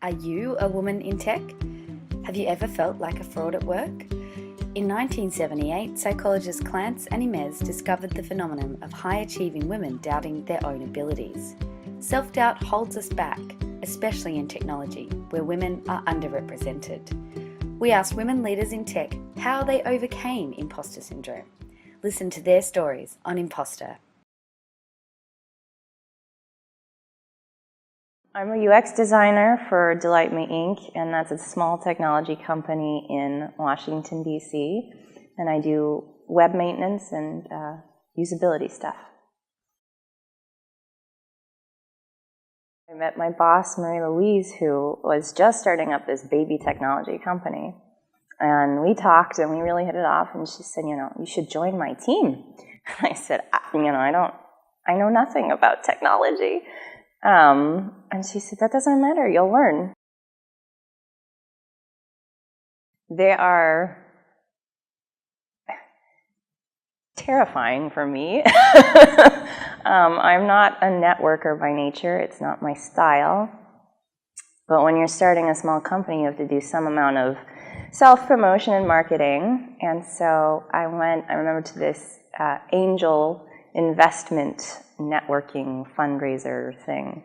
Are you a woman in tech? Have you ever felt like a fraud at work? In 1978, psychologists Clance and Imez discovered the phenomenon of high-achieving women doubting their own abilities. Self-doubt holds us back, especially in technology, where women are underrepresented. We asked women leaders in tech how they overcame imposter syndrome. Listen to their stories on ImpostHER. I'm a UX designer for Delight Me Inc., and that's a small technology company in Washington, D.C., and I do web maintenance and usability stuff. I met my boss, Marie-Louise, who was just starting up this baby technology company, and we talked and we really hit it off, and she said, you should join my team. And I said, I know nothing about technology. And she said, that doesn't matter, you'll learn. They are terrifying for me. I'm not a networker by nature, it's not my style. But when you're starting a small company, you have to do some amount of self-promotion and marketing. And so I remember to this angel investment networking fundraiser thing.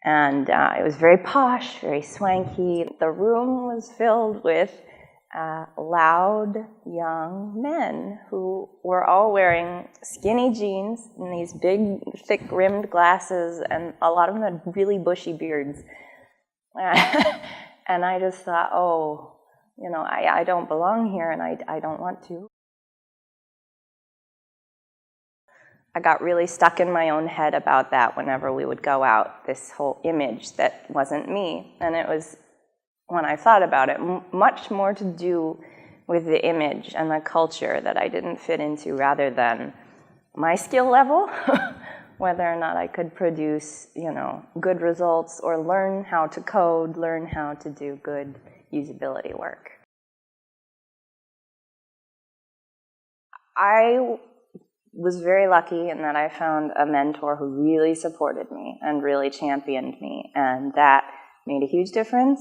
And it was very posh, very swanky. The room was filled with loud, young men who were all wearing skinny jeans and these big, thick-rimmed glasses, and a lot of them had really bushy beards. And I just thought, I don't belong here, and I don't want to. I got really stuck in my own head about that whenever we would go out, this whole image that wasn't me. And it was, when I thought about it, much more to do with the image and the culture that I didn't fit into rather than my skill level, whether or not I could produce, good results or learn how to code, learn how to do good usability work. I was very lucky in that I found a mentor who really supported me and really championed me, and that made a huge difference.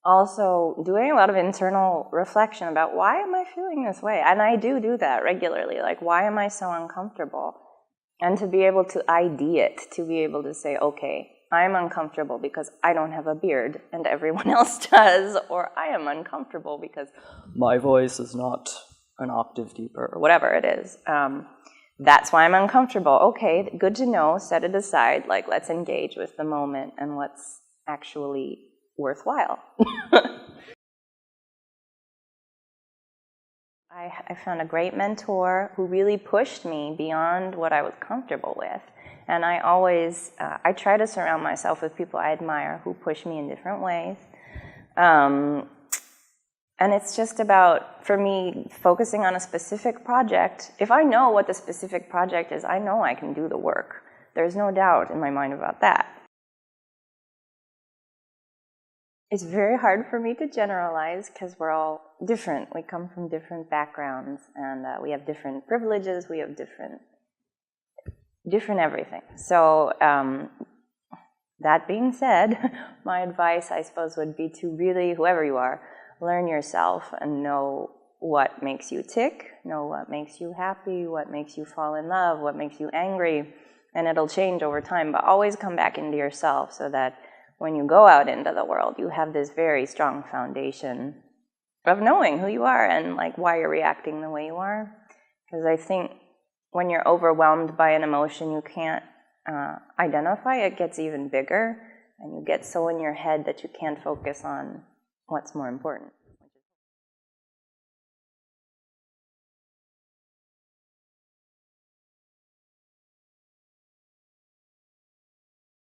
Also, doing a lot of internal reflection about why am I feeling this way? And I do that regularly, like why am I so uncomfortable? And to be able to ID it, to be able to say, okay, I'm uncomfortable because I don't have a beard and everyone else does, or I am uncomfortable because my voice is not an octave deeper, or whatever it is. That's why I'm uncomfortable. Okay, good to know, set it aside, like let's engage with the moment and what's actually worthwhile. I found a great mentor who really pushed me beyond what I was comfortable with. And I always, I try to surround myself with people I admire who push me in different ways. And it's just about, for me, focusing on a specific project. If I know what the specific project is, I know I can do the work. There's no doubt in my mind about that. It's very hard for me to generalize because we're all different. We come from different backgrounds, and we have different privileges. We have different everything. So that being said, my advice, I suppose, would be to really, whoever you are, learn yourself and know what makes you tick, know what makes you happy, what makes you fall in love, what makes you angry, and it'll change over time, but always come back into yourself so that when you go out into the world, you have this very strong foundation of knowing who you are and like why you're reacting the way you are. Because I think when you're overwhelmed by an emotion you can't identify, it gets even bigger, and you get so in your head that you can't focus on what's more important.